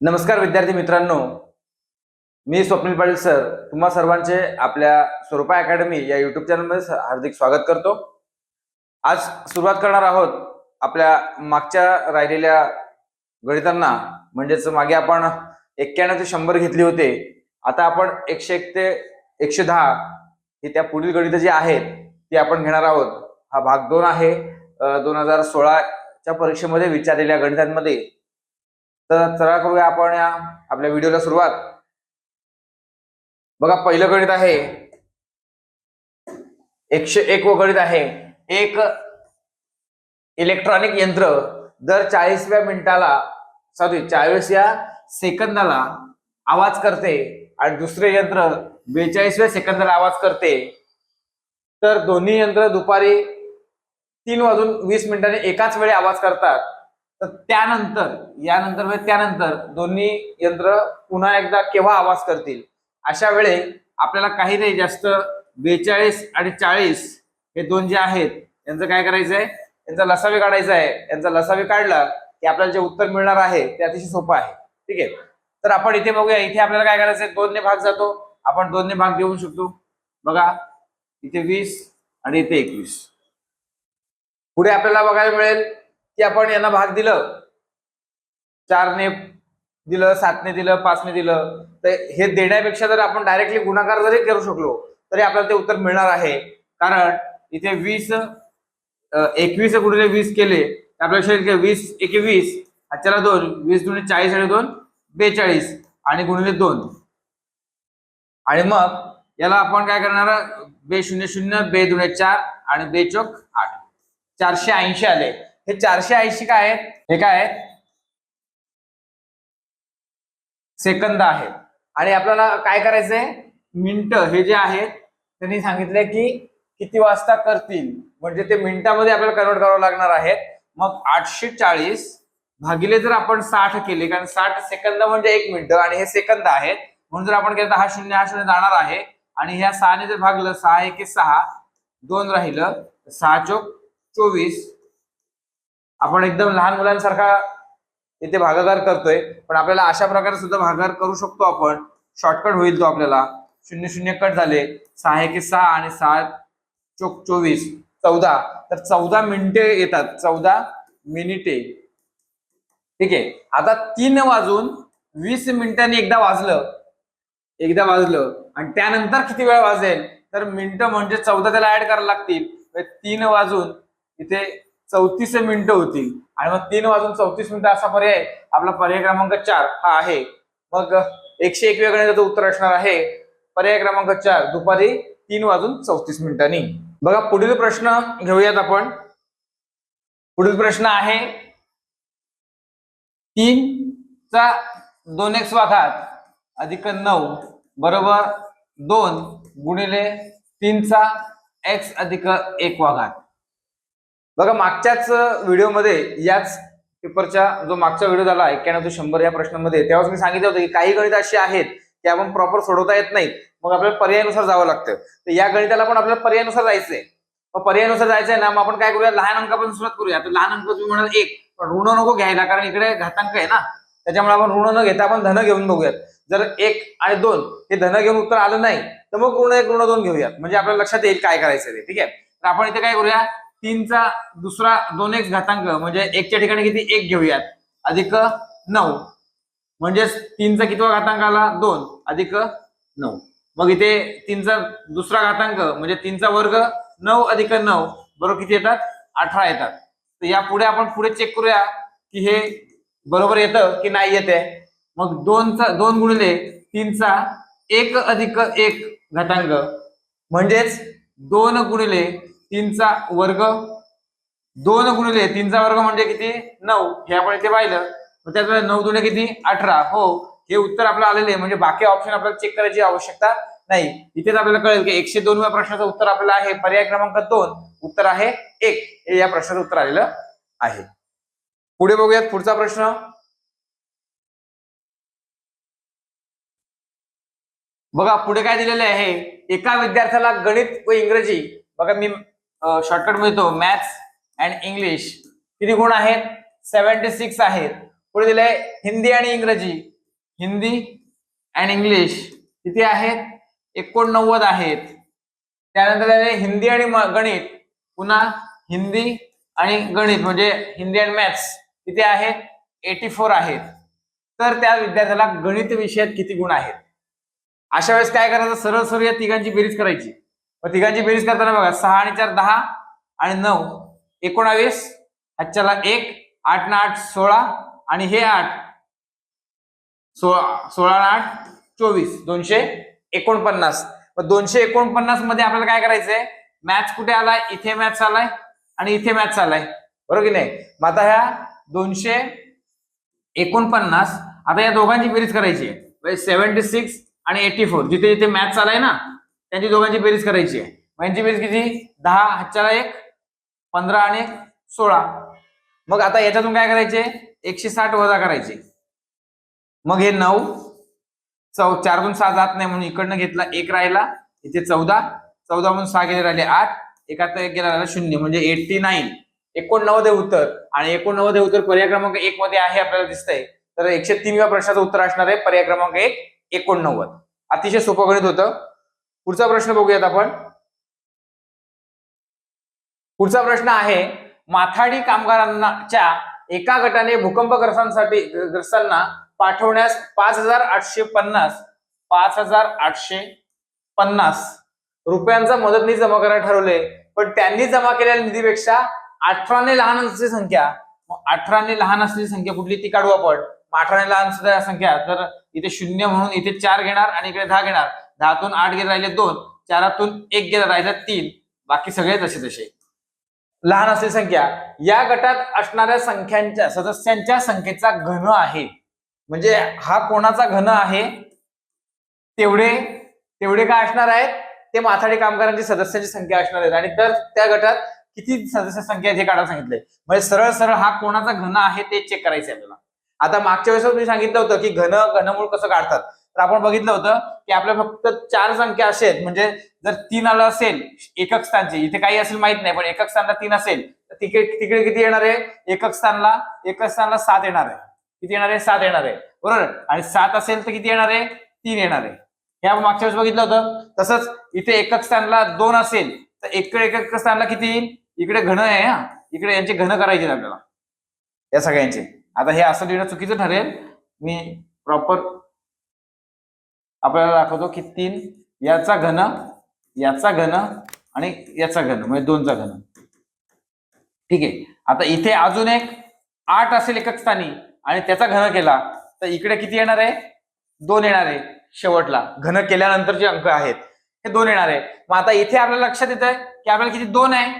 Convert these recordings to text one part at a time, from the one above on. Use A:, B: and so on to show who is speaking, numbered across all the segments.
A: नमस्कार विद्यार्थी मित्रांनो, मी स्वप्नील पाटील सर तुम्हा सर्वांचे आपल्या स्वरूपा अकॅडमी या युट्यूब चॅनलमध्ये हार्दिक स्वागत करतो। आज सुरुवात करणार आहोत आपल्या मागच्या राहिलेल्या गणितांना, म्हणजेच मागे आपण 91 ते 100 घेतले होते। आता आपण 101 ते 110 हे त्या पुढील गणित जे आहेत ते आपण घेणार आहोत। हा भाग 2 आहे 2016 च्या परीक्षेमध्ये विचारलेल्या गणितांमध्ये। तर चला करूया आपण आपल्या व्हिडिओला सुरुवात। बघा, पहिलं गणित आहे 101 व गणित आहे। एक इलेक्ट्रॉनिक यंत्र दर 40व्या सेकंदाला आवाज करते आणि दुसरे यंत्र 42व्या सेकंदाला आवाज करते। तर दोन्ही यंत्र दुपारी 3:20 एकाच वेळी आवाज करतात। तर त्यानंतर दोन्ही यंत्र पुन्हा एकदा केव्हा आवाज करतील? अशा वेळी आपल्याला काही नाही, जास्त 42 आणि 40 हे दोन जे आहेत यांचं काय करायचंय, यांचा लसावी काढायचा आहे। यांचा लसावी काढला की आपल्याला जे उत्तर मिळणार आहे ते अतिशय सोपं आहे। ठीक आहे, तर आपण इथे बघूया। इथे आपल्याला काय करायचंय, 2 ने भाग जातो, आपण 2 ने भाग देऊ शकतो। बघा, इथे 20 आणि इथे 21। पुढे आपल्याला बघायला मिळेल की आपण यांना भाग दिलं, 4 ने दिलं, 7 ने दिलं, 5 ने दिलं। तर हे देण्यापेक्षा जर आपण डायरेक्टली गुणाकार जरी करू शकलो तरी आपल्याला ते उत्तर मिळणार आहे। कारण इथे 21 गुणिले 20 केले आपल्याला 20 एके 20, चला 2, 20 दुणे 40 आणि 2 42 आणि गुणिले 2। आणि मग याला आपण काय करणार, बे 0 0, बे दुणे 4 आणि बे चौक 8, 480 आले। हे 480 काय आहेत, हे काय आहेत, सेकंद आहेत। आणि आपल्याला काय करायचंय, मिनिटं हे जे आहेत त्यांनी सांगितलंय की किती वाजता करतील, म्हणजे ते मिनिटामध्ये आपल्याला कन्वर्ट करावं लागणार आहे। मग 840 भागिले जर आपण 60 केले, कारण 60 सेकंद म्हणजे 1 मिनिट आणि हे सेकंद आहेत, म्हणून जर आपण केलं तर हा शून्य जाणार आहे। आणि ह्या 6 ने जर भागलं, 6 एके 6, 2 राहिलं, 6 चौक 24। आपण एकदम लहान मुलांसारखा इथे भागाकार करतोय, पण आपल्याला अशा प्रकारे सुद्धा भागाकार करू शकतो आपण। शॉर्टकट होईल तो आपल्याला। 0 0 कट झाले, 6 एके 6 आणि 6 चौक 24, 14। तर 14 मिनिटे येतात, 14 मिनिटे। ठीक आहे, आता 3:20 एकदा वाजलं आणि त्यानंतर किती वेळ वाजेल, तर मिनिटं म्हणजे 14 त्याला ऍड करायला लागतील। 3 वाजून इथे 34 मिनिटं होतील आणि मग 3 वाजून 34 मिनिटं असा पर्याय आपला पर्याय क्रमांक 4 हा आहे। मग 101 गणिताचं उत्तर असणार आहे पर्याय क्रमांक 4, दुपारी 3 वाजून 34 मिनिटांनी। बघा, पुढील प्रश्न घेऊयात आपण। पुढील प्रश्न आहे 3चा 2x² अधिक 9 बरोबर 2 गुणिले 3चा x अधिक 1²। बघा, मागच्याच व्हिडिओमध्ये, याच पेपरच्या जो मागचा व्हिडिओ झाला 91 ते 100 या प्रश्नामध्ये, तेव्हाच मी सांगितलं होतं की काही गणित अशी आहेत की आपण प्रॉपर सोडवता येत नाहीत, मग आपल्याला पर्यायानुसार जावं लागतं। तर या गणिताला पण आपल्याला पर्यायानुसार जायचंय। मग पर्यायानुसार जायचंय ना, मग आपण काय करूया, लहान अंकापासून सुरुवात करूया। तर लहान अंक तुम्ही म्हणाल 1, पण ऋण नको घ्यायला, कारण इकडे घातांक आहे ना, त्याच्यामुळे आपण ऋण न घेता आपण धन घेऊन बघूयात। जर 1 आणि 2 हे धन घेऊन उत्तर आलं नाही तर मग ऋण 1 ऋण 2 घेऊयात, म्हणजे आपल्याला लक्षात येईल काय करायचं ते। ठीक आहे, तर आपण इथे काय करूया, 3चा दुसरा 2x घातांक म्हणजे 1 च्या ठिकाणी किती 1 घेऊयात, अधिक 9 म्हणजे 3चा कितवा घातांक आला, 2 अधिक 9। मग इथे 3चा दुसरा घातांक म्हणजे 3चा वर्ग, 9 अधिक 9 बरोबर किती येतात, 18 येतात। तर या पुढे आपण पुढे चेक करूया की हे बरोबर येतं की नाही येते। मग 2 गुणिले 3चा 1 अधिक 1 घातांक म्हणजेच 2 गुणिले 3चा वर्ग, 2 गुणिले 3चा वर्ग म्हणजे किती, 9। हे आपण इथे पाहिलं, मग त्यात 9 दुणे किती, 18। हो, हे उत्तर आपलं आलेले आहे, म्हणजे बाकी ऑप्शन आपल्याला चेक करायची आवश्यकता नाही। इथेच आपल्याला कळेल की 102व्या प्रश्नाचं उत्तर आपल्याला आहे पर्याय क्रमांक 2, उत्तर आहे 1, हे या प्रश्नाचं उत्तर आलेलं आहे। पुढे बघूयात पुढचा प्रश्न। बघा, पुढे काय दिलेले आहे, एका विद्यार्थ्याला गणित व इंग्रजी, बघा मी शॉर्टकट मिळतो, मॅथ्स अँड इंग्लिश किती गुण आहेत, 76 आहेत। पुढे दिले हिंदी आणि इंग्रजी हिंदी अँड इंग्लिश किती आहेत? 89 आहेत. त्यानंतर त्याने हिंदी आणि गणित, पुन्हा हिंदी आणि गणित म्हणजे हिंदी अँड मॅथ्स किती आहेत? 84 आहेत. तर त्या विद्यार्थ्याला गणित विषयात किती गुण आहेत? अशा वेळेस काय करायचं? सरळ सरळ या तिघांची बेरीज करायची. मग तिघांची बेरीज करताना बघा, 6 आणि 4 10 आणि 9 19, आजच्याला 1, 8 ना 8 16 आणि हे 8 16 8 24 249. मग 249 मध्ये आपल्याला काय करायचंय? मॅथ्स कुठे आलाय? इथे मॅथ्स आलाय आणि इथे मॅथ्स आलाय, बरोबर की नाही? मग आता ह्या 249 आता या दोघांची बेरीज करायची आहे. 76 आणि 84 जिथे जिथे मॅथ्स आलाय ना त्यांची दोघांची बेरीज करायची आहे. मग यांची बेरीज किती? 10 हातच्याला 1 15 आणि 1 16. मग आता याच्यातून काय करायचे? 160 वजा करायचे. मग हे 9 4 2 6 जात नाही म्हणून इकडनं घेतला 1 राहिला, इथे 14 म्हणून 6 गेले राहिले 8, एकात 1 गेला राहिला 0 म्हणजे 89. 89 उत्तर, आणि 89 उत्तर पर्याय क्रमांक 1 मध्ये आहे आपल्याला दिसतंय. तर 103व्या प्रश्नाचं उत्तर असणार आहे पर्याय क्रमांक 1 89. अतिशय सोपं गणित होतं. पुढचा प्रश्न बघूयात आपण. पुढचा प्रश्न आहे, माथाडी कामगारांच्या एका गटाने ग्रस्तांना पाठवण्यास 5,850 रुपयांचा मदतनिधी जमा करायला ठरवले, पण त्यांनी जमा केलेल्या निधीपेक्षा 18 ने लहान असलेली संख्या, 18 ने लहान असलेली संख्या कुठली ती काढू आपण. 18 ने लहान संख्या, तर इथे 0 म्हणून इथे 4 घेणार आणि इकडे 10 घेणार. 10तून 8 गेले राहिले 2, 4तून 1 गेला राहिले 3, बाकी सगळे तसे तसे. लहान असलेली संख्या या गटात असणाऱ्या सदस्यांच्या संख्येचा घन आहे. म्हणजे हा कोणाचा घन आहे? तेवढे काय असणार आहेत? ते माथाडी कामगारांची सदस्यांची संख्या असणार आहेत. आणि तर त्या गटात किती सदस्य संख्या हे काढायला सांगितलंय. म्हणजे सरळ सरळ हा कोणाचा घन आहे ते चेक करायचं आपल्याला. आता मागच्या वेळेस मी सांगितलं होतं की घनमूळ कसं काढतात. तर आपण बघितलं होतं की आपल्या फक्त 4 संख्या असेल, म्हणजे जर 3 आलं असेल एकक स्थानचे, इथे काही असेल माहित नाही, पण एकक स्थानला 3 असेल तर तिकडे किती येणार आहे? एकक स्थानला 7 येणार आहे. किती येणार आहे? 7 येणार आहे, बरोबर. आणि 7 असेल तर किती येणार आहे? 3 येणार आहे. हे आपण मागच्या वेळेस बघितलं होतं. तसंच इथे एकक स्थानला 2 असेल तर एकक स्थानला किती येईल? इकडे घन आहे, इकडे यांचे घन करायचे आपल्याला या सगळ्यांचे. आता हे असं लिहिणं चुकीचं ठरेल. मी प्रॉपर आपल्याला दाखवतो की 3 याचा घन आणि याचा घन म्हणजे 2चा घन. ठीक आहे. आता इथे अजून एक 8 असेल एकक स्थानी आणि त्याचा घन केला तर इकडे किती येणार आहे? 2 येणार आहे. शेवटला घन केल्यानंतर जे अंक आहेत हे 2 येणार आहे. मग आता इथे आपल्याला लक्षात येत आहे की आपल्याला किती 2 आहे,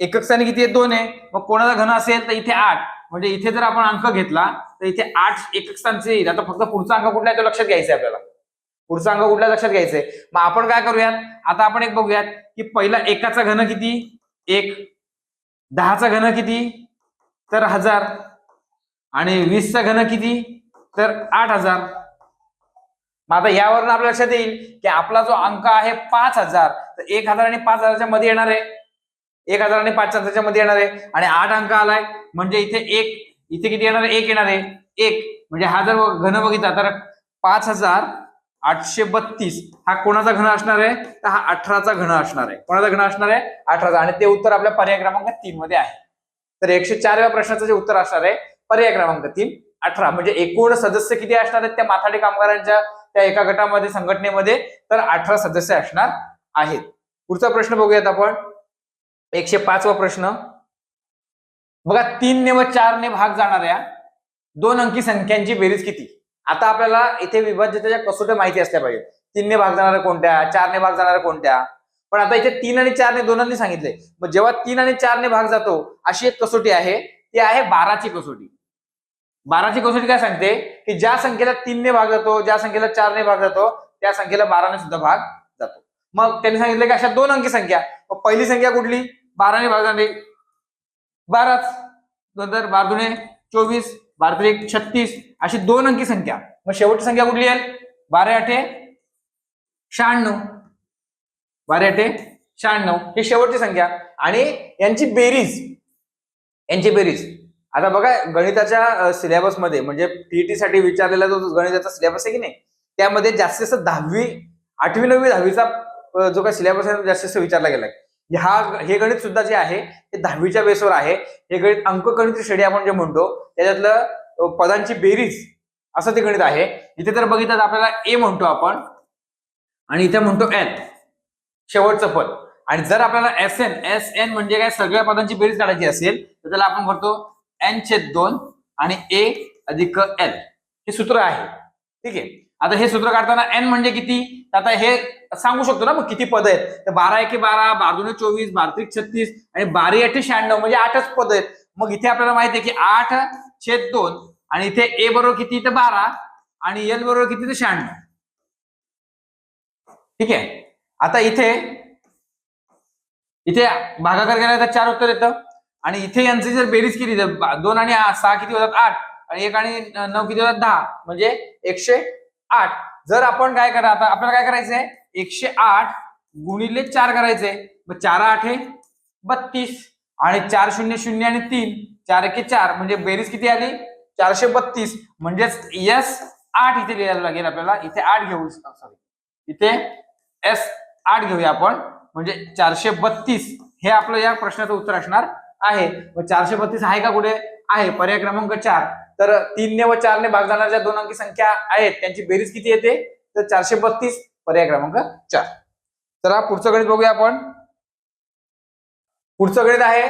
A: एकक स्थानी किती आहे? 2 आहे. मग कोणाचा घन असेल तर इथे 8, म्हणजे इथे जर आपण अंक घेतला तर इथे 8 एकक स्थानचे येईल. आता फक्त पुढचा अंक कुठला आहे तो लक्षात घ्यायचा आपल्याला. पुढचा अंक कुठला लक्षात घ्यायचंय. मग आपण काय करूयात, आता आपण एक बघूयात की पहिला एकाचा घन किती? 1. 10चा घन किती? तर 1000. आणि 20चा घन किती? तर 8000. मग आता यावरून आपल्या लक्षात येईल की आपला जो अंक आहे 5000, तर 1000 आणि 5000च्या मध्ये येणार आहे. 1000 आणि 5000च्या मध्ये येणार आहे. आणि 8 अंक आलाय म्हणजे इथे 1, इथे किती येणार आहे? 1 येणार आहे. 1 म्हणजे हा जर घन बघितला तर 5832 हा कोणाचा घन असणार आहे? तर हा 18चा घन असणार आहे. कोणाचा घन असणार आहे? 18चा. आणि ते उत्तर आपल्या पर्याय क्रमांक 3 मध्ये आहे. तर 104व्या प्रश्नाचं जे उत्तर असणार आहे पर्याय क्रमांक 3 18. म्हणजे एकूण सदस्य किती असणार आहेत त्या माथाडी कामगारांच्या त्या एका गटामध्ये, संघटनेमध्ये? तर 18 सदस्य असणार आहेत. पुढचा प्रश्न बघूयात आपण. 105वा प्रश्न बघा. 3 ने व 4 ने भाग जाणाऱ्या 2 अंकी संख्यांची बेरीज किती? आता आपल्याला इथे विभाज्यतेच्या कसोट्या माहिती असल्या पाहिजे. 3 ने भाग जाणाऱ्या कोणत्या, 4 ने भाग जाणाऱ्या कोणत्या. पण आता इथे 3 आणि 4 ने दोनांनी सांगितले. मग जेव्हा 3 आणि 4 ने भाग जातो अशी एक कसोटी आहे, ती आहे 12ची कसोटी. 12ची कसोटी काय सांगते की ज्या संख्येला 3 ने भाग जातो, ज्या संख्येला 4 ने भाग जातो, त्या संख्येला 12 ने सुद्धा भाग जातो. मग त्यांनी सांगितलं की अशा 2 अंकी संख्या. मग पहिली संख्या कुठली? 12 ने भाग जाणारी 12च. 12 दुणे 24, 12 त्रिक 36 अशी 2 अंकी संख्या. मग शेवटची संख्या कुठली आहे? 12 8 96. 12 8 96 ही शेवटची संख्या. आणि यांची बेरीज आता बघा गणिताच्या सिलेबसमध्ये म्हणजे टीईटी साठी विचारलेला जो गणिताचा सिलेबस आहे की नाही, त्यामध्ये जास्तीत जास्त 10वी 8वी 9वी 10वीचा जो काही सिलेबस आहे जास्तीत जास्त विचारला गेलाय. हे गणित सुद्धा जे आहे ते 10वीच्या बेसवर आहे. हे गणित अंकगणित श्रेणी आपण जे म्हणतो त्याच्यातलं पदांची बेरीज असं ते गणित आहे. इथे तर बघितलं तर आपल्याला ए म्हणतो आपण आणि इथे म्हणतो एन शेवटचं पद. आणि जर आपल्याला एस एन म्हणजे काय सगळ्या पदांची बेरीज काढायची असेल तर त्याला आपण करतो n/2 आणि a अधिक l हे सूत्र आहे. ठीक आहे. आता हे सूत्र काढताना n म्हणजे किती, आता हे सांगू शकतो ना मग किती पद आहेत. तर 12×1 = 12, 12×2 = 24, 12×3 = 36 आणि 12×8 = 96 म्हणजे 8च पद आहेत. मग इथे आपल्याला माहिती आहे की 8/2 आणि इथे a बरोबर किती तर 12 आणि l बरोबर किती तर 96. ठीक आहे. आता इथे भागाकार केला तर 4 उत्तर येतं आणि इथे यांची जर बेरीज केली तर 2 आणि 6 किती होतात 8 आणि 1 आणि 9 किती होतात 10 म्हणजे 108. जर आपण काय करा आता आपल्याला काय करायचंय 108 गुणिले 4 करायचंय. मग 4×8 = 32 आणि 4×0=0 आणि 3 4×1=4 म्हणजे बेरीज किती आली 432. म्हणजेच S8 इथे लिहायला लागेल आपल्याला. इथे 8 घेऊ सॉरी इथे S8 घेऊया आपण म्हणजे 432 हे आपलं या प्रश्नाचं उत्तर असणार आहे. मग 432 आहे का कुठे आहे पर्याय क्रमांक 4. तर 3 ने व 4 ने भाग जाणाऱ्या ज्या दोन अंकी संख्या आहेत त्यांची बेरीज किती येते तर 432 पर्याय क्रमांक 4. चला पुढचं गणित बघूया आपण. पुढचं गणित आहे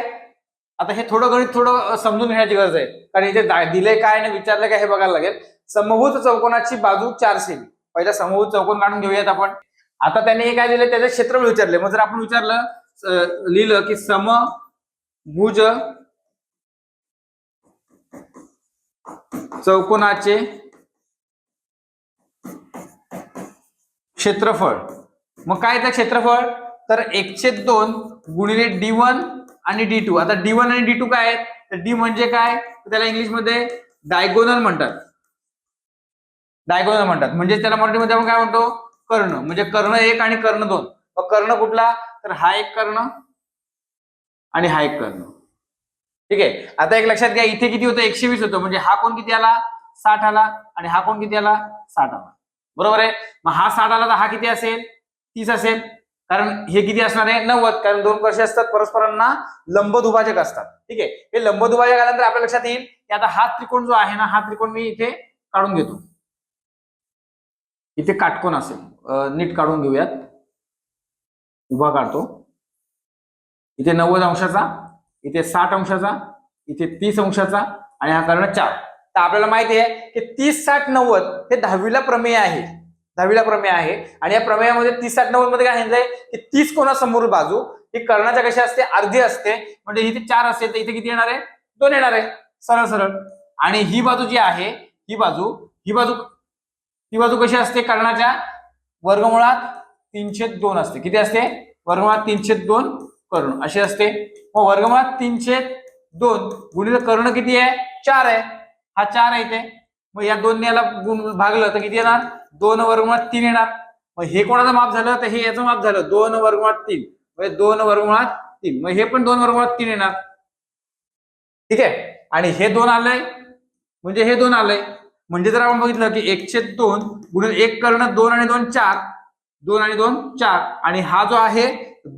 A: आता हे गणित थोडं समजून घेण्याची गरज आहे कारण इथे दिले काय आणि विचारलं काय हे बघायला लागेल. समभुज चौकोनाची बाजू 4 सेमी. पहिला समभुज चौकोन काढून घेऊयात आपण. आता त्यांनी हे काय दिलं त्याचं क्षेत्रफळ विचारले. मग जर आपण विचारलं लिहिलं की समभुज चौकोनाचे क्षेत्रफळ मग काय त्या क्षेत्रफळ तर 1/2 गुणिले d1 आणि d2. आता d1 आणि d2 काय आहेत तर d म्हणजे काय त्याला इंग्लिशमध्ये डायगोनल म्हणतात. डायगोनल म्हणतात म्हणजे त्याला मराठीमध्ये आपण काय म्हणतो कर्ण. म्हणजे कर्ण 1 आणि कर्ण 2. मग कर्ण कुठला तर हा एक कर्ण आणि हा एक कर्ण. ठीक आहे. आता एक लक्षात घ्या इथे किती होतं 120 होतं म्हणजे हा कोण किती आला 60 आला आणि हा कोण किती आला 60 आला. बरोबर आहे. मग हा 60 आला तर हा किती असेल 30 असेल कारण हे किती असणार आहे 90 कारण दोन कसे असतात परस्परांना लंबदुभाजक असतात. ठीक आहे. हे लंबदुभाजक आल्यानंतर आपल्या लक्षात येईल की आता हा त्रिकोण जो आहे ना हा त्रिकोण मी इथे काढून घेतो. इथे काटकोन असेल नीट काढून घेऊयात. उभा काढतो. इथे 90 अंशाचा इथे 60 अंशाचा इथे 30 अंशाचा आणि हा कर्ण 4. तर आपल्याला माहिती आहे की 30 60 90 हे 10वीला प्रमेय आहे. 10वीला प्रमेय आहे आणि या प्रमेयामध्ये 30 60 90 मध्ये काय सांगितलंय की 30 कोणासमोर बाजू ही कर्णाच्या कशी असते अर्धी असते म्हणजे इथे 4 असेल तर इथे किती येणार आहे 2 येणार आहे सरळ सरळ. आणि ही बाजू जी आहे ही बाजू कशी असते कर्णाच्या वर्गमुळात 3/2 असते. किती असते वर्गमुळात 3/2 कर्ण अशी असते. मग वर्गमुळात 3/2 गुणिले कर्ण किती आहे 4 आहे. हा 4 आहे इथे. मग या 2 ने याला भागलं तर किती येणार 2 वर्गमुळात 3 येणार. मग हे कोणाचं माप झालं तर हे याचं माप झालं 2 वर्गमुळात 3 म्हणजे 2 वर्गमुळात 3. मग हे पण 2 वर्गमुळात 3 येणार. ठीक आहे. आणि हे 2 आलंय म्हणजे हे 2 आलंय म्हणजे जर आपण बघितलं की 1/2 गुणिले 1 कर्ण 2 आणि 2 4 2 आणि 2 4 आणि हा जो आहे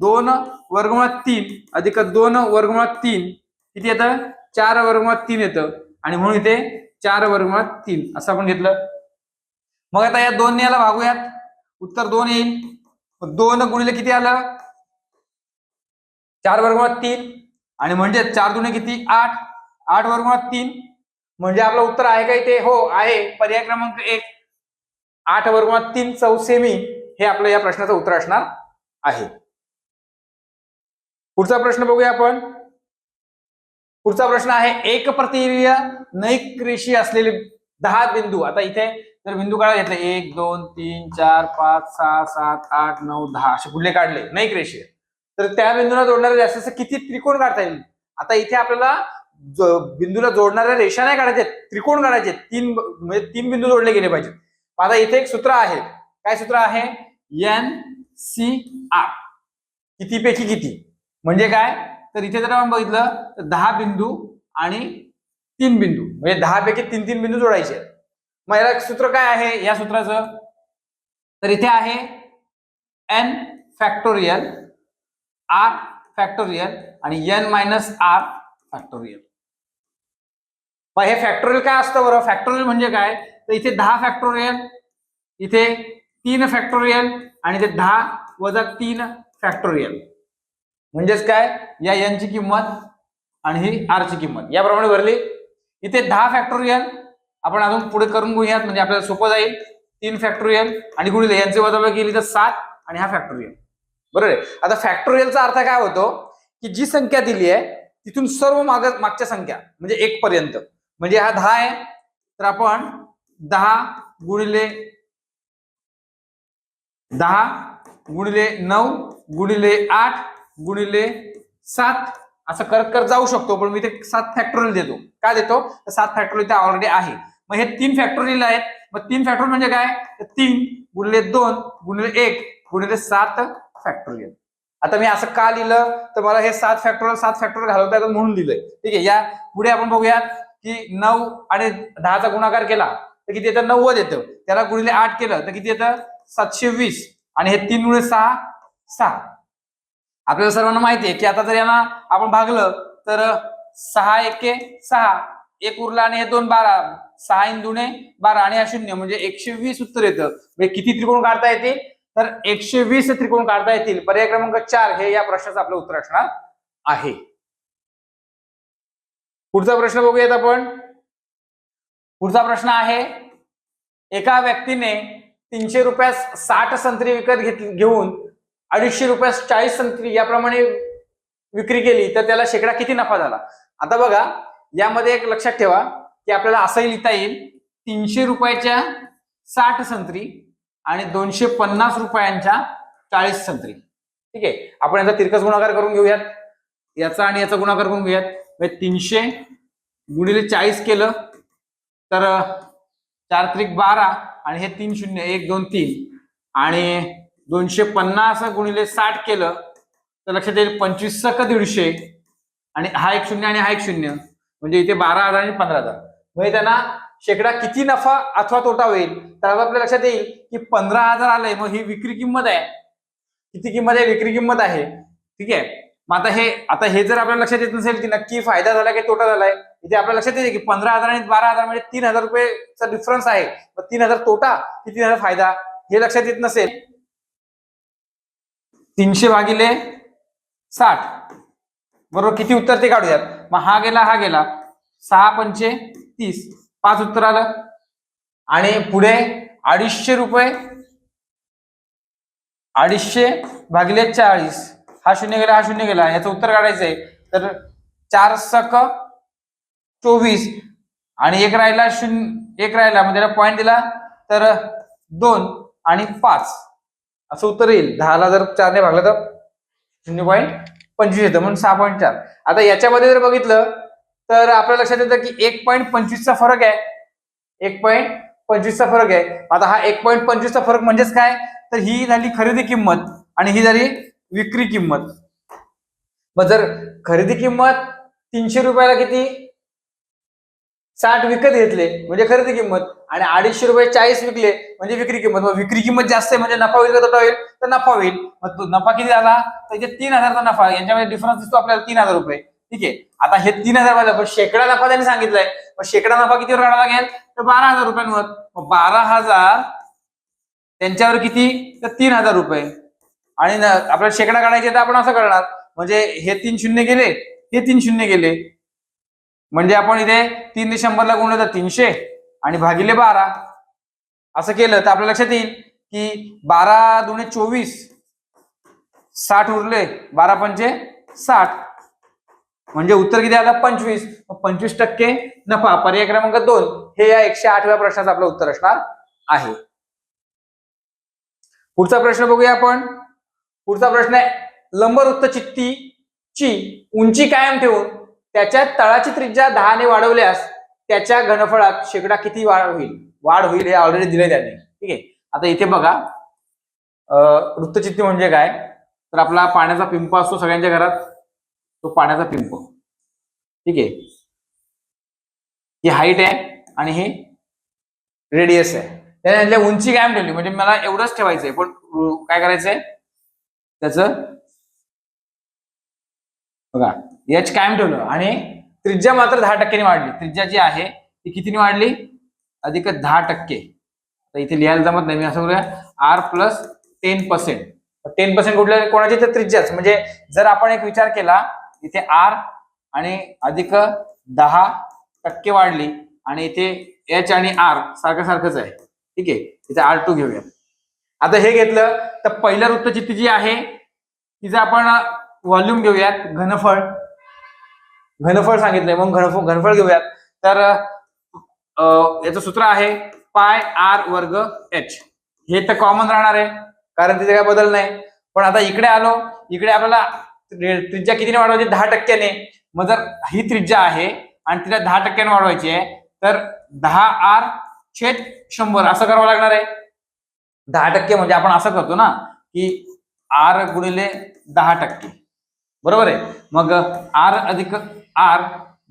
A: 2 वर्गमुळात 3 अधिक 2 वर्गमुळात 3 किती येतं 4 वर्गमुळात 3 येतं आणि म्हणून इथे 4 वर्गमुळात 3 असं आपण घेतलं. मग आता या 2 ने याला भागूयात उत्तर 2 येईल. 2 गुणिले किती आलं 4 वर्गमुळात 3 आणि म्हणजे 4 दुणे किती 8 8 वर्गमुळात 3 म्हणजे आपलं उत्तर आहे का इथे हो आहे पर्याय क्रमांक 1 8 वर्गमुळात 3 चौसेमी हे आपलं या प्रश्नाचं उत्तर असणार आहे. पुढचा प्रश्न बघूया आपण. पुढचा प्रश्न आहे एक प्रतिरीय नैक रेषीय असलेले 10 बिंदू. आता इथे जर बिंदू काढा घेतले 1 2 3 4 5 6 7 8 9 10 असे पुढले काढले नैक रेषीय तर त्या बिंदूला जोडणारे जास्तीत किती त्रिकोण काढता येईल. आता इथे आपल्याला बिंदूला जोडणाऱ्या रेषा नाही काढायचे त्रिकोण काढायचे. 3 म्हणजे 3 बिंदू जोडले गेले पाहिजेत. आता इथे एक सूत्र आहे. काय सूत्र आहे NCR किती पैकी किती म्हणजे काय तर इथे जर आपण बघितलं तर 10 बिंदू आणि 3 बिंदू, म्हणजे 10 पैकी 3 बिंदू जोडायचे. मग याला सूत्र काय आहे या सूत्राचं? तर इथे आहे n फॅक्टोरियल, r फॅक्टोरियल आणि n मायनस r फॅक्टोरियल. मग हे फॅक्टोरियल काय असतं बरं? फॅक्टोरियल म्हणजे काय? तर इथे 10 फॅक्टोरियल, इथे 3 फॅक्टोरियल आणि इथे 10 वजा 3 फॅक्टोरियल. म्हणजेच काय? या n ची किंमत आणि ही r ची किंमत याप्रमाणे भरली. इथे 10 फॅक्टोरियल आपण अजून पुढे करून घेऊयात, म्हणजे आपल्याला सोपं जाईल. 3 फॅक्टोरियल आणि गुणिले यांचे वजाबाकी केली तर 7 आणि हा फॅक्टोरियल. बरोबर आहे. आता फॅक्टोरियलचा अर्थ काय होतो की जी संख्या दिली आहे तिथून सर्व मागच्या संख्या म्हणजे 1 पर्यंत, म्हणजे हा 10 आहे तर आपण 10 गुणिले 10 गुणिले 9 गुणिले 8 गुणिले 7 असं करत करत जाऊ शकतो. पण मी ते 7 फॅक्टोरियल देतो. का देतो? तर 7 फॅक्टोरियल इथे ऑलरेडी आहे. मग हे 3 फॅक्टोरियल आहेत. मग 3 फॅक्टोरियल म्हणजे काय? तर 3 गुणिले 2 गुणिले 1 गुणिले 7 फॅक्टोरियल. आता मी असं का लिहिलं तर मला हे 7 फॅक्टोरियल घालवता येतात म्हणून लिहिलंय. ठीक आहे. या पुढे आपण बघूयात की 9 आणि 10चा गुणाकार केला तर किती येतं? 90 येतं. त्याला गुणिले 8 केलं तर किती येतं? 720 आणि हे 3 गुणिले 6 6. आपल्याला सर्वांना माहिती आहे की आता जर यांना आपण भागलं तर 6 एके 6, 1 उरला आणि हे 2 12, 6 इन दुणे 12 आणि हा 0 म्हणजे 120 उत्तर येतं. म्हणजे किती त्रिकोण काढता येतील? तर 120 त्रिकोण काढता येतील. पर्याय क्रमांक 4 हे या प्रश्नाचं आपलं उत्तर असणार आहे. पुढचा प्रश्न बघूयात आपण. पुढचा प्रश्न आहे, एका व्यक्तीने 300 रुपयास 60 संत्री विकत घेऊन 250 रुपयास 40 संत्री याप्रमाणे विक्री केली तर त्याला शेकडा किती नफा झाला? आता बघा यामध्ये एक लक्षात ठेवा की आपल्याला असंही लिहिता येईल 300 रुपयाच्या 60 संत्री आणि 250 रुपयांच्या 40 संत्री. ठीक आहे. आपण याचा तिरकस गुणाकार करून घेऊयात. याचा आणि याचा गुणाकार करून घेऊयात. 300 गुणिले 40 केलं तर 4 त्रिक 12 आणि हे 3 0 1 2 3 आणि 250 गुणिले 60 केलं तर लक्षात येईल 25 सक 150 आणि हा एक 0 आणि हा एक 0 म्हणजे इथे 12,000 आणि 15,000. म्हणजे त्यांना शेकडा किती नफा अथवा तोटा होईल? तर आपल्या लक्षात येईल की 15,000 आलंय. मग ही विक्री किंमत आहे. किती किंमत आहे? विक्री किंमत आहे. ठीक आहे. मग आता हे जर आपल्याला लक्षात येत नसेल की नक्की फायदा झाला की तोटा झालाय, इथे आपल्याला लक्षात येते की 15,000 आणि 12,000 म्हणजे 3,000 रुपयेचा डिफरन्स आहे. मग 3,000 तोटा की 3,000 फायदा हे लक्षात येत नसेल. 300 भागिले 60 बरोबर किती उत्तर ते काढूयात. मग हा गेला 6 पंचे 30 5 उत्तर आलं. आणि पुढे 250 रुपये 250 भागिले 40 हा 0 गेला हा 0 गेला. याचं उत्तर काढायचंय तर 4 सक 24 आणि एक राहिला 1 राहिला म्हणजे त्याला पॉईंट दिला तर 2 आणि 5 असं उत्तर येईल. 10ला जर 4 ने भागलं तर 0.25 येतं म्हणून 6.4. आता याच्यामध्ये जर बघितलं तर आपल्या लक्षात येतं की 1.25 चा फरक आहे. 1.25 चा फरक आहे. आता हा 1.25 चा फरक म्हणजेच काय? तर ही झाली खरेदी किंमत आणि ही झाली विक्री किंमत. मग जर खरेदी किंमत 300 रुपयाला किती 60 विकत घेतले म्हणजे खरेदी किंमत आणि 250 रुपये 40 विकले म्हणजे विक्री किंमत. मग विक्री किंमत जास्त आहे म्हणजे नफा होईल का तोटा होईल? तर नफा होईल. मग तो नफा किती झाला? तर इथे 3,000 चा नफा. यांच्यामध्ये डिफरन्स दिसतो आपल्याला 3,000 रुपये. ठीक आहे. आता हे 3,000 वाला पण शेकडा नफा त्यांनी सांगितलंय. मग शेकडा नफा कितीवर काढावा लागेल? तर 12,000 रुपयांवर. मग 12,000 त्यांच्यावर किती? तर 3,000 रुपये. आणि आपल्याला शेकडा काढायचे तर आपण असं करणार म्हणजे हे 3 शून्य गेले हे 3 शून्य गेले म्हणजे आपण इथे 3 ने 100ला गुणलं तर 300 आणि भागिले 12 असं केलं तर आपल्या लक्षात येईल की 12 दुणे 24 60 उरले 12 पंचे 60 म्हणजे उत्तर किती आलं? 25. 25% नफा. पर्याय क्रमांक 2 हे या 108व्या प्रश्नाचं आपलं उत्तर असणार आहे. पुढचा प्रश्न बघूया आपण. पुढचा प्रश्न आहे, लंबवृत्तचित्तीची उंची कायम ठेवून त्याच्या तळाची त्रिज्या 10 ने वाढवल्यास त्याच्या घनफळात शेकडा किती वाढ होईल हे ऑलरेडी दिले त्यांनी. ठीक आहे. आता इथे बघा वृत्तचित्ती म्हणजे काय? तर आपला पाण्याचा पिंप असतो सगळ्यांच्या घरात, तो पाण्याचा पिंप. ठीक आहे. ही हाईट आहे आणि ही रेडियस आहे. त्याच्या उंची काय ठेवली म्हणजे मला एवढंच ठेवायचंय, पण काय करायचंय त्याचं बघा एच कायम ठेवलं आणि त्रिज्या मात्र 10% वाढली. त्रिज्या जी आहे ती कितीने वाढली? अधिक 10%. तर इथे लिहायला जमत नाही, मी असं करूया आर प्लस 10%. 10% कुठल्या कोणाची? तर त्रिज्याच. म्हणजे जर आपण एक विचार केला इथे आर आणि अधिक 10% वाढली आणि इथे एच आणि आर सारखं सारखंच आहे. ठीक आहे, इथे R2 घेऊया. आता हे घेतलं तर पहिल्या वृत्तचित्र जी आहे तिचं आपण व्हॉल्यूम घेऊयात, घनफळ. घनफळ सांगितलंय मग घनफळ घेऊयात. तर याचं सूत्र आहे पाय आर वर्ग एच. हे तर कॉमन राहणार आहे कारण तिथे काय बदल नाही. पण आता इकडे आलो, इकडे आपल्याला त्रिज्या कितीने वाढवायची? 10%ने. मग जर ही त्रिज्या आहे आणि तिला 10%ने वाढवायची आहे तर 10R/100 असं करावं लागणार आहे. 10% म्हणजे आपण असं करतो ना की आर गुणिले 10%, बरोबर आहे. मग आर अधिक आर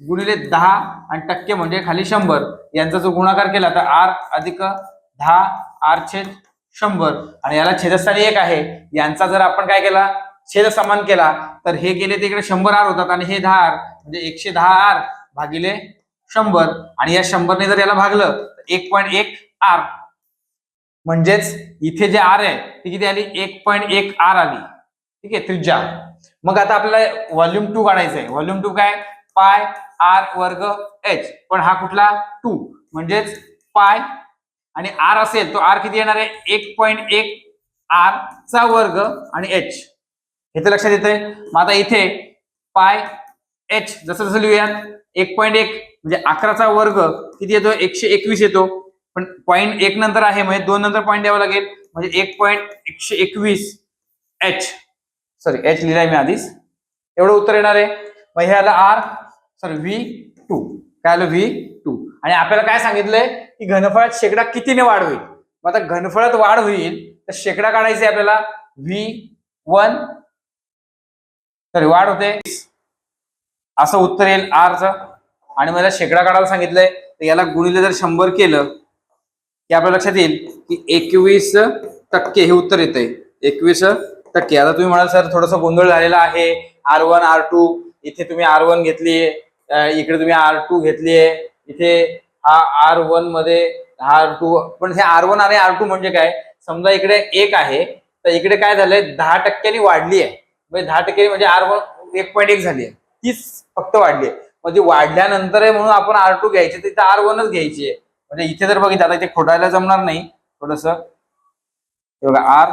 A: गुणिले 10 आणि टक्के म्हणजे खाली 100, यांचा जो गुणाकार केला तर आर अधिक 10R/100 आणि याला छेदस्थानी 1 आहे. यांचा जर आपण काय केला छेद समान केला तर हे गेले तिकडे 100R होतात आणि हे 10R म्हणजे 110R भागिले 100 आणि या 100ने जर याला भागलं तर 1.1R म्हणजेच इथे जे आर आहे ती किती आली? 1.1R आली. ठीक आहे, त्रिज्या. मग आता आपल्याला व्हॉल्यूम 2 काढायचं आहे. व्हॉल्यूम 2 काय? पाय आर वर्ग एच. पण हा कुठला? 2 म्हणजेच पाय आणि आर असेल तो आर किती येणार आहे? 1.1R चा वर्ग आणि एच. हे तर लक्षात येतंय. मग आता इथे पाय एच जसं जसं लिहूयात 1.1 म्हणजे 11चा वर्ग किती येतो? 121 येतो. पण पॉईंट 1 नंतर आहे म्हणजे 2 नंतर पॉईंट द्यावा लागेल म्हणजे 1.121 एच. सॉरी एच लिहिलाय मी आधीच. एवढं उत्तर येणार आहे. मग हे आलं आर V2. काय आलं? V2. आणि आपल्याला काय सांगितलंय की घनफळात शेकडा कितीने वाढ होईल. मग आता घनफळात वाढ होईल तर शेकडा काढायचे आपल्याला. V1 सॉरी वाढ होते असं उत्तर येईल आरचं. आणि मला शेकडा काढायला सांगितलंय तर याला गुणिले जर 100 केलं की आपल्या लक्षात येईल की 21% हे उत्तर येतंय. 21%. आता तुम्ही म्हणाल सर थोडस गोंधळ झालेला आहे. R1 R2 इथे तुम्ही R1 घेतलीये, इकडे तुम्ही R2 घेतलीये, इथे हा R1 मध्ये हा R2. पण हे R1 आणि R2 म्हणजे काय? समजा इकडे 1 आहे तर इकडे काय झालंय? 10%ने वाढली आहे. म्हणजे 10% म्हणजे R1 1.1 झाली आहे, तीच फक्त वाढली आहे. म्हणजे वाढल्यानंतर आहे म्हणून आपण R2 घ्यायचे, तिथे R1च घ्यायची आहे. म्हणजे इथे जर बघितलं आता इथे खोडायला जमणार नाही थोडस बघा. आर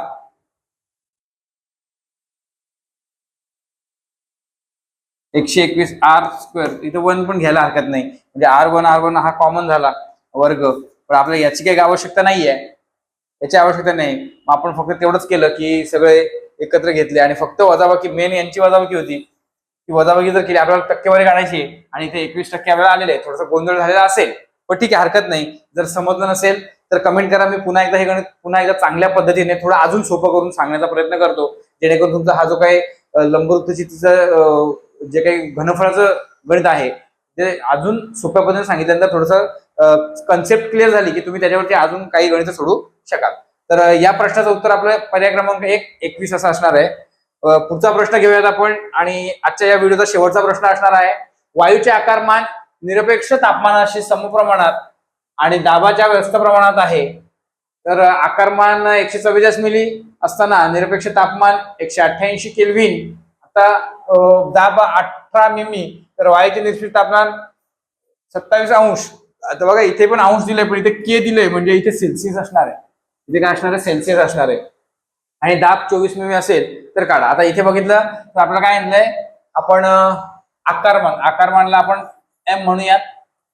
A: R² इथे 1 पण घ्यायला हरकत नाही म्हणजे R1 हा कॉमन झाला वर्ग. पण आपल्याला याची काही आवश्यकता नाहीये, याची आवश्यकता नाही. मग आपण फक्त तेवढंच केलं की सगळे एकत्र घेतले आणि फक्त वजाबाकी मेन यांची वजाबाकी होती. ती वजाबाकी जर केली आपल्याला टक्केवारी काढायची आणि इथे 21% आपल्याला आलेले आहे. थोडासा गोंधळ झालेला असेल पण ठीक आहे, हरकत नाही. जर समजलं नसेल तर कमेंट करा. मी पुन्हा एकदा हे गणित पुन्हा एकदा चांगल्या पद्धतीने थोडं अजून सोपं करून सांगण्याचा प्रयत्न करतो, जेणेकरून तुमचा हा जो काही लंबवृत्तचित्राचं जे काही घनफळाचं गणित आहे ते अजून सोप्या पद्धतीने सांगितल्यानंतर थोडंसं कन्सेप्ट क्लिअर झाली की तुम्ही त्याच्यावरती अजून काही गणित सोडू शकाल. तर या प्रश्नाचं उत्तर आपलं पर्याय क्रमांक 21 असं असणार आहे. पुढचा प्रश्न घेऊयात आपण आणि आजच्या या व्हिडिओचा शेवटचा प्रश्न असणार आहे. वायूचे आकारमान निरपेक्ष तापमानाशी समप्रमाणात आणि दाबाच्या व्यस्त प्रमाणात आहे. तर आकारमान 144 मिली असताना निरपेक्ष तापमान 188 केल्व्हिन. आता दाब 18 मिमी तर वायूचे निरपेक्ष तापमान 27 अंश. आता बघा इथे पण अंश दिलंय पण इथे के दिलंय म्हणजे इथे सेल्सिअस असणार आहे. इथे काय असणार आहे? सेल्सिअस असणार आहे. आणि दाब 24 मिमी असेल तर काढा. आता इथे बघितलं तर आपल्याला काय आणलंय आपण आकारमानला आपण एम म्हणूयात.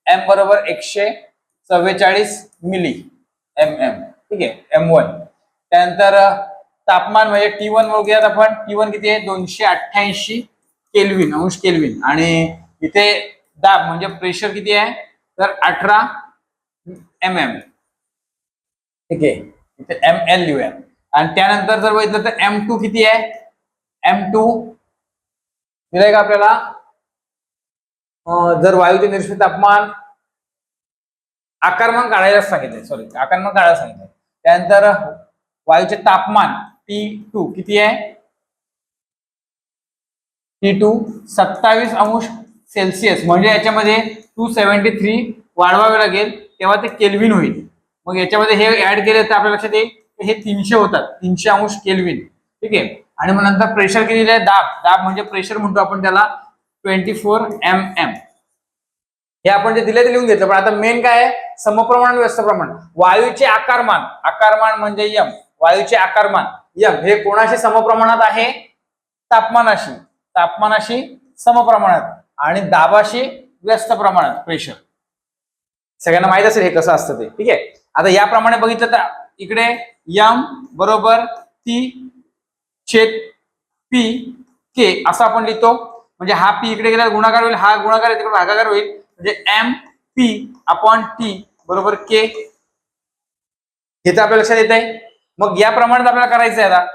A: एम बरोबर 144 मिली MM. ठीक आहे, M1. त्यानंतर तापमान म्हणजे T1 बघूयात आपण. T1 किती आहे? 288 केल्व्हिन, अंश केल्व्हिन. आणि इथे दाब म्हणजे प्रेशर किती आहे? तर 18 mm. ठीक आहे, इथे ML लिहूया. आणि त्यानंतर जर बघितलं तर M2 किती आहे? M2 दिलंय का आपल्याला? जर वायूचे निरपेक्ष तापमान आकारमान काढायला सांगितलंय, सॉरी आकारमान काढायला सांगितलंय. त्यानंतर वायूचे तापमान T2 किती आहे? T2 27°C, म्हणजे याच्यामध्ये 273 वाढवावे लागेल तेव्हा ते केल्विन होईल. मग याच्यामध्ये हे ऍड केले तर आपल्या लक्षात येईल हे 300 होतात, 300 केल्विन. ठीक आहे. आणि मग नंतर प्रेशर किती आहे? दाब म्हणजे प्रेशर म्हणतो आपण त्याला 24 mm. हे आपण जे दिले ते लिहून घेतलं. पण आता मेन काय आहे? समप्रमाण व्यस्त प्रमाण. वायूचे आकारमान म्हणजे यम. वायूचे आकारमान यम हे कोणाशी समप्रमाणात आहे? तापमानाशी समप्रमाणात आणि दाबाशी व्यस्त प्रमाणात प्रेशर. सगळ्यांना माहित असेल हे कसं असतं ते. ठीक आहे. आता याप्रमाणे बघितलं तर इकडे यम बरोबर T/P असं आपण लिहितो. म्हणजे हा P इकडे गेला गुणाकार होईल, हा गुणाकार इकडे भागाकार होईल, म्हणजे MP/T बरोबर K. हे तर आपल्या लक्षात येत आहे. मग या प्रमाणात आपल्याला करायचं आहे. आता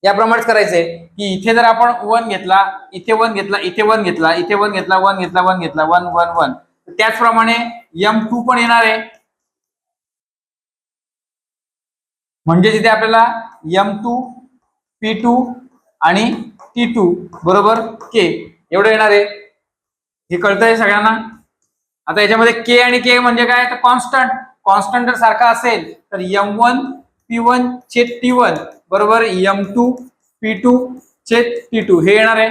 A: याप्रमाणेच करायचंय की इथे जर आपण 1 घेतला, इथे 1 घेतला, इथे 1 घेतला, इथे 1 घेतला, 1 घेतला, 1 घेतला, 1 1 1, त्याचप्रमाणे M2 पण येणार आहे. म्हणजे तिथे आपल्याला M2 P2 आणि T2 बरोबर K एवढं येणार आहे. हे कळतंय सगळ्यांना. आता याच्यामध्ये K आणि K म्हणजे काय? तर कॉन्स्टंट जर सारखा असेल तर M1 P1 छेद T1 बरोबर M2 P2 छेद T2 हे येणार आहे.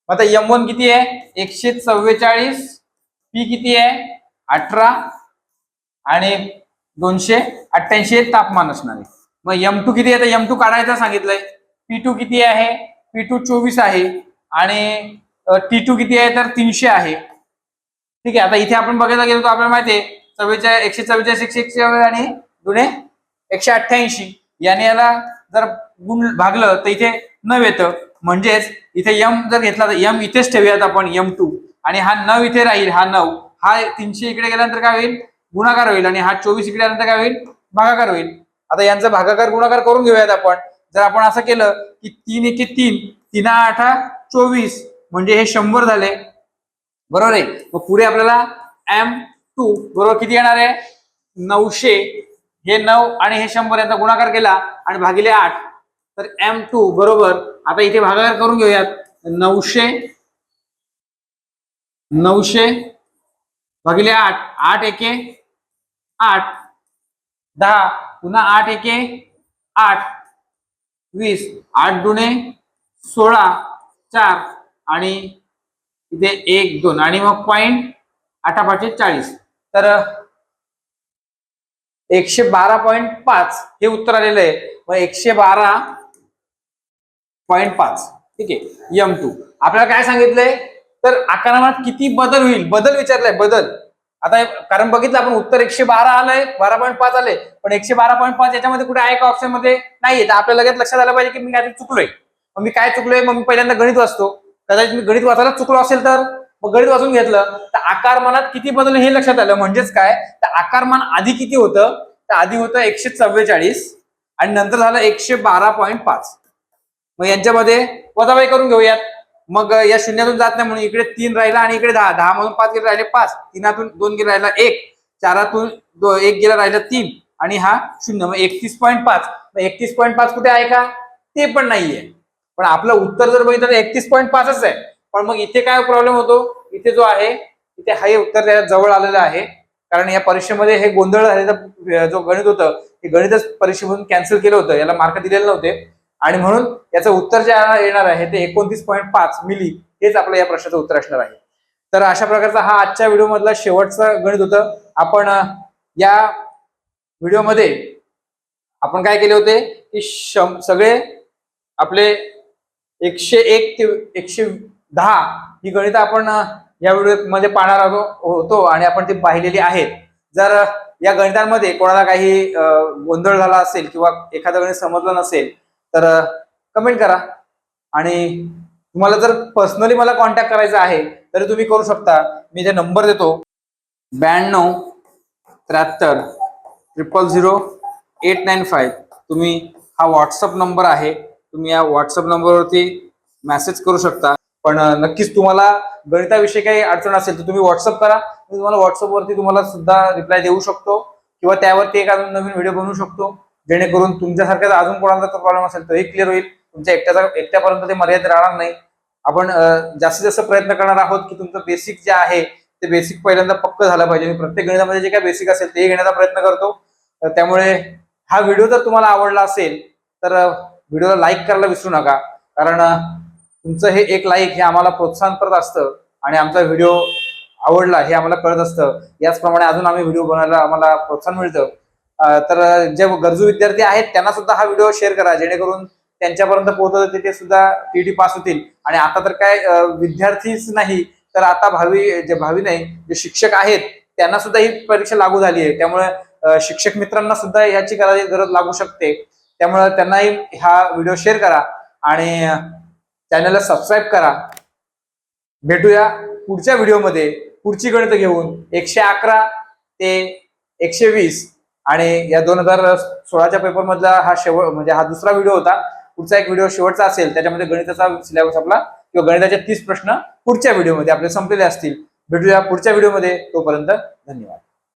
A: आता M1 किती आहे? 144, P किती आहे? 18 आणि 288 तापमान असणार आहे. मग M2 किती आहे? तर M2 काढायचं सांगितलंय. P2 किती आहे? P2 24 आहे आणि T2 किती आहे? तर 300 आहे. ठीक आहे. आता इथे आपण बघायला गेलो तर आपल्याला माहिती आहे 144 144 आणि दुणे 188 याने याला जर गुण भागलं तर इथे 9 येतं. म्हणजेच इथे M जर घेतला तर M इथेच ठेवूयात आपण M2 आणि हा 9 इथे राहील. हा 9 हा 300 इकडे गेल्यानंतर काय होईल? गुणाकार होईल आणि हा 24 इकडे आल्यानंतर काय होईल? भागाकार होईल. आता यांचा भागाकार गुणाकार करून घेऊयात आपण. जर आपण असं केलं की 3 एके 3 3 8 24 म्हणजे हे 100 झाले. बरोबर आहे. मग पुढे आपल्याला M2 बरोबर किती येणार आहे? 900. हे 9 आणि हे 100 यांचा गुणाकार केला आणि भागिले 8 तर M2 बरोबर आता इथे भागाकार करून घेऊयात. 900 भागिले 8 8 एके 8 10 पुन्हा 8 एके 8 20 8 दुणे 16 4 आणि इथे 1 2 आणि मग पॉईंट 8 5 40 तर 112.5 हे उत्तर आलेलं आहे. मग 112.5. ठीक आहे. M2 आपल्याला काय सांगितलंय? तर आकारमानात किती बदल होईल? बदल विचारलाय. बदल आता कारण बघितलं आपण उत्तर 112 आलंय, 12.5 आले, पण 112.5 याच्यामध्ये कुठे आहे का ऑप्शन मध्ये? नाहीये. तर आपल्याला लगेच लक्षात आलं पाहिजे की मी काय चुकलोय. मग मी काय चुकलोय? मग मी पहिल्यांदा गणित वाचतो. कदाचित मी गणित वाचायला चुकलो असेल तर मग गणित वाचून घेतलं तर आकारमानात किती बदल हे लक्षात आलं. म्हणजेच काय? तर आकारमान आधी किती होतं? तर आधी होतं 144 आणि नंतर झालं 112.5. मग यांच्यामध्ये वजाबाकी करून घेऊयात. मग या शून्यातून जात नाही म्हणून इकडे 3 राहिला आणि इकडे 10 10 मधून 5 गेला राहिले 5 3 2 गेला राहिला 1 4 1 गेला राहिला 3 आणि हा 0. मग 31.5. मग 31.5 कुठे आहे का? ते पण नाहीये. पण आपलं उत्तर जर बघितलं तर 31.5च आहे. पण मग इथे काय प्रॉब्लेम होतो? इथे जो आहे इथे हे उत्तर त्याच्या जवळ आलेलं आहे. कारण या परीक्षेमध्ये हे गोंधळ झालेलं जो गणित होतं हे गणितच परीक्षेमधून कॅन्सल केलं होतं. याला मार्क दिलेले नव्हते आणि म्हणून याचं उत्तर जे येणार आहे ते 29.5 मिली हेच आपलं या प्रश्नाचं उत्तर असणार आहे. तर अशा प्रकारचा हा आजच्या व्हिडिओ मधला शेवटचा गणित होतं. आपण या व्हिडिओमध्ये आपण काय केले होते की सगळे आपले 101 ते 110 ही गणित आपण या व्हिडिओ मध्ये पाहणार होतो आणि आपण ती पाहिलेली आहेत. जर या गणितांमध्ये कोणाला काही गोंधळ झाला असेल किंवा एखादं गणित समजलं नसेल तर कमेंट करा आणि तुम्हाला जर पर्सनली मला कॉन्टॅक्ट करायचा आहे तर तुम्ही करू शकता. मी जे नंबर देतो 92 73 000 895 तुम्ही हा व्हॉट्सअप नंबर आहे. तुम्ही या व्हॉट्सअप नंबरवरती मेसेज करू शकता. पण नक्कीच तुम्हाला गणिताविषयी काही अडचण असेल तर तुम्ही व्हॉट्सअप करा. मी तुम्हाला व्हॉट्सअपवरती तुम्हाला सुद्धा रिप्लाय देऊ शकतो किंवा त्यावरती एक अजून नवीन व्हिडिओ बनवू शकतो, जेणेकरून तुमच्यासारख्या अजून कोणाचा प्रॉब्लेम असेल तोही क्लिअर होईल. तुमच्या एकट्यापर्यंत ते मर्यादित राहणार नाही. आपण जास्तीत जास्त प्रयत्न करणार आहोत की तुमचं बेसिक जे आहे ते बेसिक पहिल्यांदा पक्क झालं पाहिजे. प्रत्येक गणितामध्ये जे काही बेसिक असेल ते घेण्याचा प्रयत्न करतो. त्यामुळे हा व्हिडिओ जर तुम्हाला आवडला असेल तर व्हिडिओला लाईक करायला विसरू नका, कारण तुमचं हे एक लाईक हे आम्हाला प्रोत्साहन करत असतं आणि आमचा व्हिडिओ आवडला हे आम्हाला कळत असतं. याचप्रमाणे अजून आम्ही व्हिडिओ बनवायला आम्हाला प्रोत्साहन मिळतं. तर जे गरजू विद्यार्थी आहेत त्यांना सुद्धा हा व्हिडिओ शेअर करा, जेणेकरून त्यांच्यापर्यंत पोहोचत ते सुद्धा टीईटी पास होतील. आणि आता तर काय विद्यार्थीच नाही तर आता भावी नाही जे शिक्षक आहेत त्यांना सुद्धा ही परीक्षा लागू झाली आहे. त्यामुळे शिक्षक मित्रांना सुद्धा याची गरज लागू शकते. त्यामुळे त्यांनाही हा व्हिडिओ शेअर करा आणि चॅनलला सबस्क्राईब करा. भेटूया पुढच्या व्हिडिओमध्ये पुढची गणित घेऊन 111 ते 120 आणि या 2016च्या पेपर मधला हा म्हणजे हा दुसरा व्हिडिओ होता. पुढचा एक व्हिडिओ शेवटचा असेल, त्याच्यामध्ये गणिताचा सिलेबस आपला किंवा गणिताचे 30 प्रश्न पुढच्या व्हिडिओमध्ये आपले संपलेले असतील. भेटूया पुढच्या व्हिडिओमध्ये, तोपर्यंत धन्यवाद.